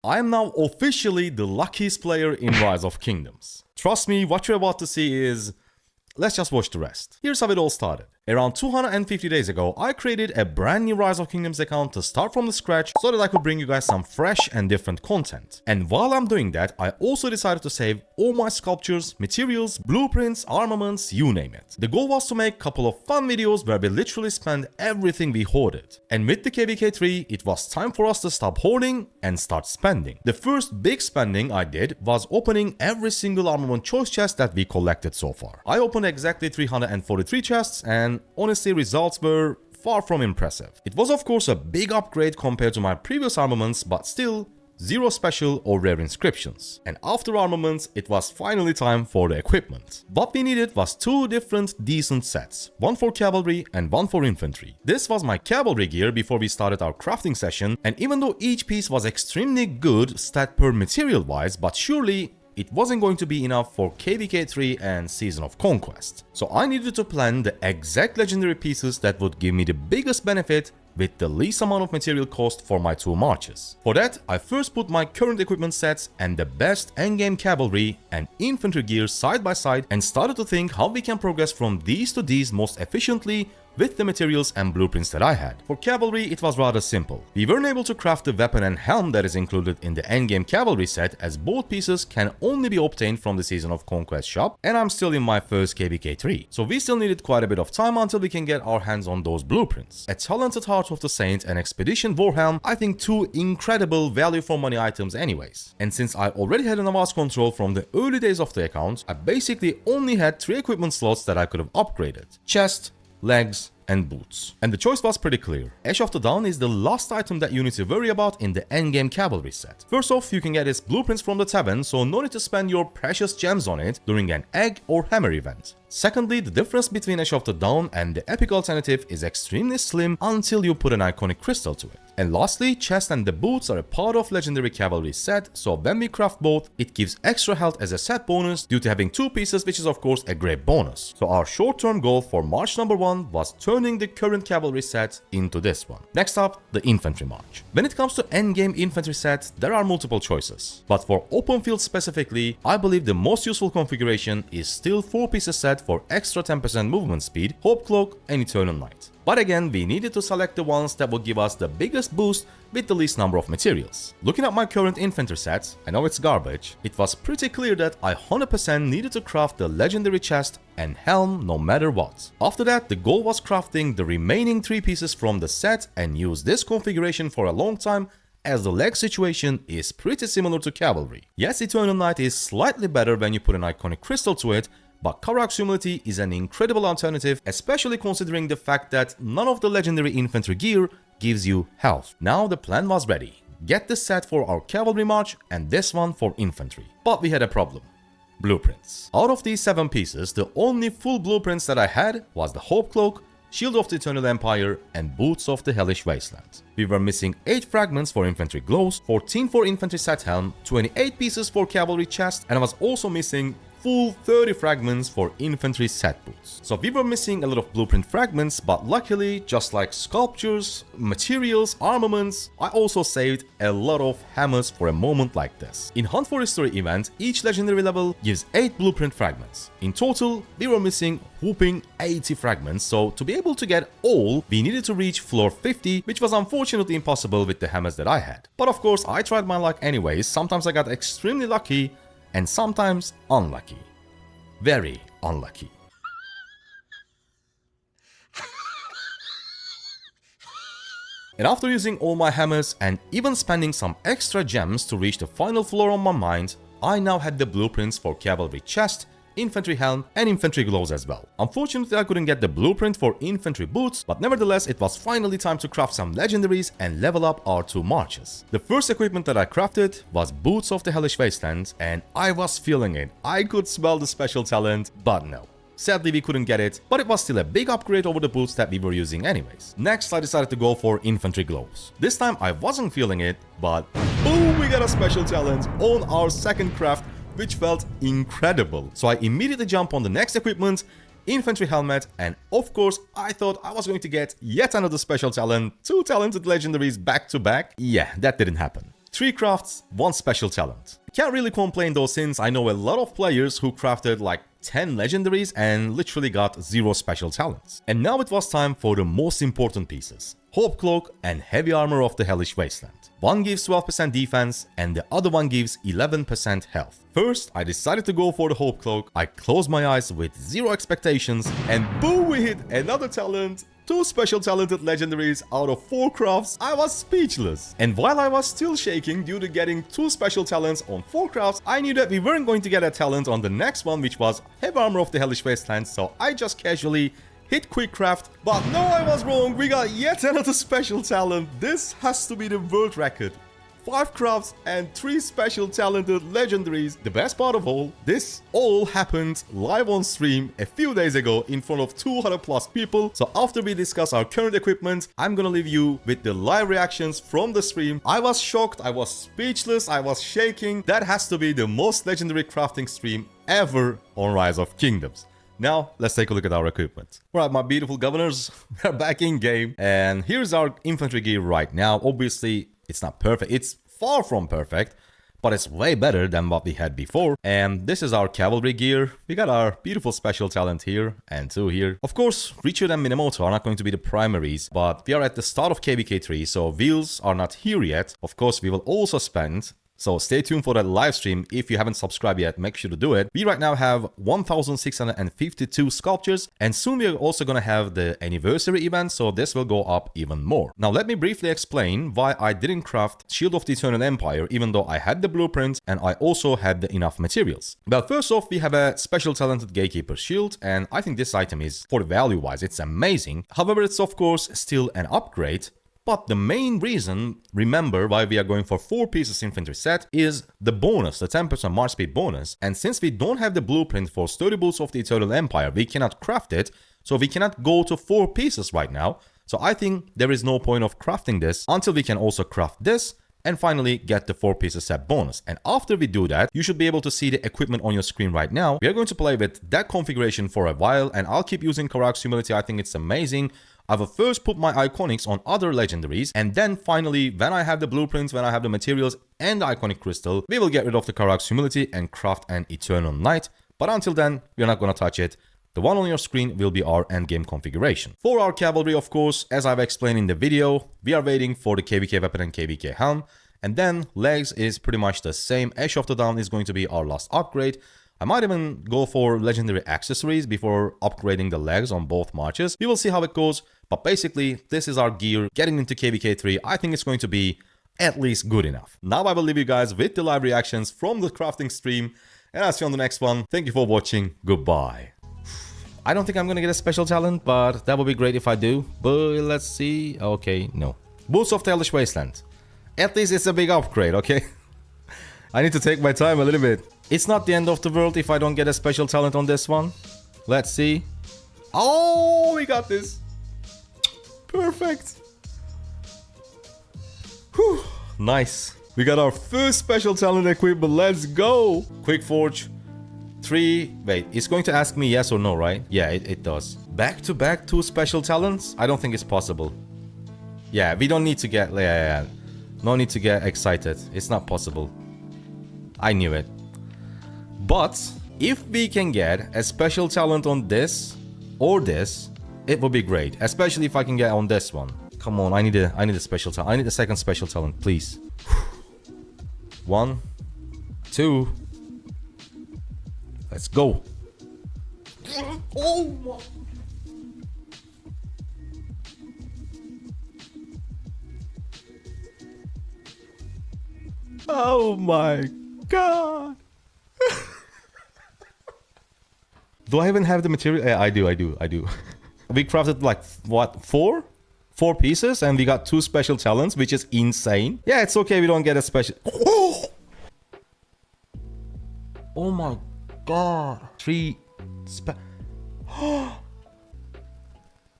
I am now officially the luckiest player in Rise of Kingdoms. Trust me, what you're about to see is... let's just watch the rest. Here's how it all started. Around 250 days ago, I created a brand new Rise of Kingdoms account to start from the scratch so that I could bring you guys some fresh and different content. And while I'm doing that, I also decided to save all my sculptures, materials, blueprints, armaments, you name it. The goal was to make a couple of fun videos where we literally spend everything we hoarded. And with the KVK 3, it was time for us to stop hoarding and start spending. The first big spending I did was opening every single armament choice chest that we collected so far. I opened exactly 343 chests, and honestly, results were far from impressive. It was of course a big upgrade compared to my previous armaments, but still zero special or rare inscriptions. And after armaments, it was finally time for the equipment. What we needed was two different decent sets, one for cavalry and one for infantry. This was my cavalry gear before we started our crafting session, and even though each piece was extremely good stat per material wise, but surely it wasn't going to be enough for KVK 3 and Season of Conquest. So I needed to plan the exact legendary pieces that would give me the biggest benefit with the least amount of material cost for my two marches. For that, I first put my current equipment sets and the best endgame cavalry and infantry gear side by side and started to think how we can progress from these to these most efficiently with the materials and blueprints that I had. For cavalry, it was rather simple. We weren't able to craft the weapon and helm that is included in the endgame cavalry set, as both pieces can only be obtained from the Season of Conquest shop, and I'm still in my first KVK 3. So we still needed quite a bit of time until we can get our hands on those blueprints. A Talented Heart of the Saint and Expedition Warhelm, I think two incredible value for money items anyways. And since I already had an avast control from the early days of the account, I basically only had 3 equipment slots that I could have upgraded: chest, legs, and boots. And the choice was pretty clear. Ash of the Dawn is the last item that you need to worry about in the endgame cavalry set. First off, you can get its blueprints from the tavern, so no need to spend your precious gems on it during an egg or hammer event. Secondly, the difference between Ash of the Dawn and the epic alternative is extremely slim until you put an iconic crystal to it. And lastly, chest and the boots are a part of legendary cavalry set, so when we craft both, it gives extra health as a set bonus due to having 2 pieces, which is of course a great bonus. So our short-term goal for March number 1 was turning the current cavalry set into this one. Next up, the infantry march. When it comes to endgame infantry set, there are multiple choices. But for open field specifically, I believe the most useful configuration is still 4 pieces set for extra 10% movement speed, Hope Cloak, and Eternal Night. But again, we needed to select the ones that would give us the biggest boost with the least number of materials. Looking at my current infantry sets, I know it's garbage, it was pretty clear that I 100% needed to craft the legendary chest and helm no matter what. After that, the goal was crafting the remaining 3 pieces from the set and use this configuration for a long time, as the leg situation is pretty similar to cavalry. Yes, Eternal Night is slightly better when you put an iconic crystal to it, but Karak's Humility is an incredible alternative, especially considering the fact that none of the legendary infantry gear gives you health. Now the plan was ready. Get this set for our cavalry march and this one for infantry. But we had a problem. Blueprints. Out of these 7 pieces, the only full blueprints that I had was the Hope Cloak, Shield of the Eternal Empire, and Boots of the Hellish Wasteland. We were missing 8 fragments for infantry gloves, 14 for infantry set helm, 28 pieces for cavalry chest, and I was also missing full 30 fragments for infantry set boots. So we were missing a lot of blueprint fragments, but luckily, just like sculptures, materials, armaments, I also saved a lot of hammers for a moment like this. In Hunt for History event, each legendary level gives 8 blueprint fragments. In total, we were missing whooping 80 fragments, so to be able to get all, we needed to reach floor 50, which was unfortunately impossible with the hammers that I had. But of course, I tried my luck anyways. Sometimes I got extremely lucky, and sometimes unlucky. Very unlucky. And after using all my hammers and even spending some extra gems to reach the final floor on my mind, I now had the blueprints for cavalry chest, infantry helm, and infantry gloves as well. Unfortunately, I couldn't get the blueprint for infantry boots, but nevertheless, it was finally time to craft some legendaries and level up our 2 marches. The first equipment that I crafted was Boots of the Hellish Wasteland, and I was feeling it. I could smell the special talent, but no. Sadly, we couldn't get it, but it was still a big upgrade over the boots that we were using anyways. Next, I decided to go for infantry gloves. This time, I wasn't feeling it, but boom, we got a special talent on our second craft, which felt incredible. So I immediately jumped on the next equipment, infantry helmet, and of course I thought I was going to get yet another special talent, 2 talented legendaries back to back. Yeah, that didn't happen. 3 crafts, 1 special talent. Can't really complain though, since I know a lot of players who crafted like 10 legendaries and literally got 0 special talents. And now it was time for the most important pieces. Hope Cloak and Heavy Armor of the Hellish Wasteland. One gives 12% defense and the other one gives 11% health. First, I decided to go for the Hope Cloak. I closed my eyes with 0 expectations and boom, we hit another talent. 2 special talented legendaries out of 4 crafts. I was speechless. And while I was still shaking due to getting 2 special talents on 4 crafts, I knew that we weren't going to get a talent on the next one, which was Heavy Armor of the Hellish Wasteland, so I just casually hit quick craft. But no, I was wrong. We got yet another special talent. This has to be the world record. 5 crafts and 3 special talented legendaries. The best part of all, this all happened live on stream a few days ago in front of 200 plus people. So after we discuss our current equipment, I'm gonna leave you with the live reactions from the stream. I was shocked, I was speechless, I was shaking. That has to be the most legendary crafting stream ever on Rise of Kingdoms. Now, let's take a look at our equipment. Alright, my beautiful governors, we're back in game. And here's our infantry gear right now. Obviously, it's not perfect. It's far from perfect, but it's way better than what we had before. And this is our cavalry gear. We got our beautiful special talent here and 2 here. Of course, Richard and Minamoto are not going to be the primaries, but we are at the start of KVK 3, so wheels are not here yet. Of course, we will also spend... So stay tuned for that live stream. If you haven't subscribed yet, make sure to do it. We right now have 1,652 sculptures, and soon we are also going to have the anniversary event, so this will go up even more. Now let me briefly explain why I didn't craft Shield of the Eternal Empire, even though I had the blueprint and I also had the enough materials. Well, first off, we have a special talented Gatekeeper shield, and I think this item is, for value wise, it's amazing. However, it's of course still an upgrade. But the main reason, remember, why we are going for 4 pieces infantry set is the bonus, the 10% march speed bonus. And since we don't have the blueprint for Sturdy Boots of the Eternal Empire, we cannot craft it, so we cannot go to 4 pieces right now. So I think there is no point of crafting this until we can also craft this and finally get the 4 pieces set bonus. And after we do that, you should be able to see the equipment on your screen right now. We are going to play with that configuration for a while, and I'll keep using Karak's Humility. I think it's amazing. I will first put my iconics on other legendaries, and then finally, when I have the blueprints, when I have the materials and the iconic crystal, we will get rid of the Karak's Humility and craft an Eternal Knight. But until then, we're not gonna touch it. The one on your screen will be our endgame configuration. For our cavalry, of course, as I've explained in the video, we are waiting for the KVK weapon and KVK helm. And then legs is pretty much the same. Ash of the Dawn is going to be our last upgrade. I might even go for legendary accessories before upgrading the legs on both marches. We will see how it goes. But basically, this is our gear. Getting into KVK 3, I think it's going to be at least good enough. Now I will leave you guys with the live reactions from the crafting stream. And I'll see you on the next one. Thank you for watching. Goodbye. I don't think I'm gonna get a special talent, but that would be great if I do. But let's see. Okay, no. Boots of the Hellish Wasteland. At least it's a big upgrade, okay? I need to take my time a little bit. It's not the end of the world if I don't get a special talent on this one. Let's see. Oh, we got this. Perfect. Whew. Nice. We got our first special talent equipment. Let's go. Quick Forge. 3. Wait, it's going to ask me yes or no, right? Yeah, it does. Back to back 2 special talents? I don't think it's possible. Yeah, we don't need to get... Yeah. No need to get excited. It's not possible. I knew it. But if we can get a special talent on this or this, it would be great. Especially if I can get on this one. Come on, I need a special talent. I need a second special talent, please. 1, 2. Let's go. Oh my. Oh my god. Do I even have the material? Yeah, I do. We crafted like, what, 4 pieces and we got 2 special talents, which is insane. Yeah, it's okay, we don't get a special... Oh my god. 3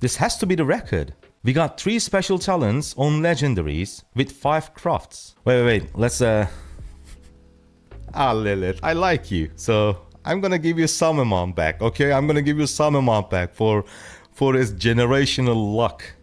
This has to be the record. We got 3 special talents on legendaries with 5 crafts. Wait. Let's Lilith, I like you. So I'm gonna give you some amount back, okay? I'm gonna give you some amount back for his generational luck.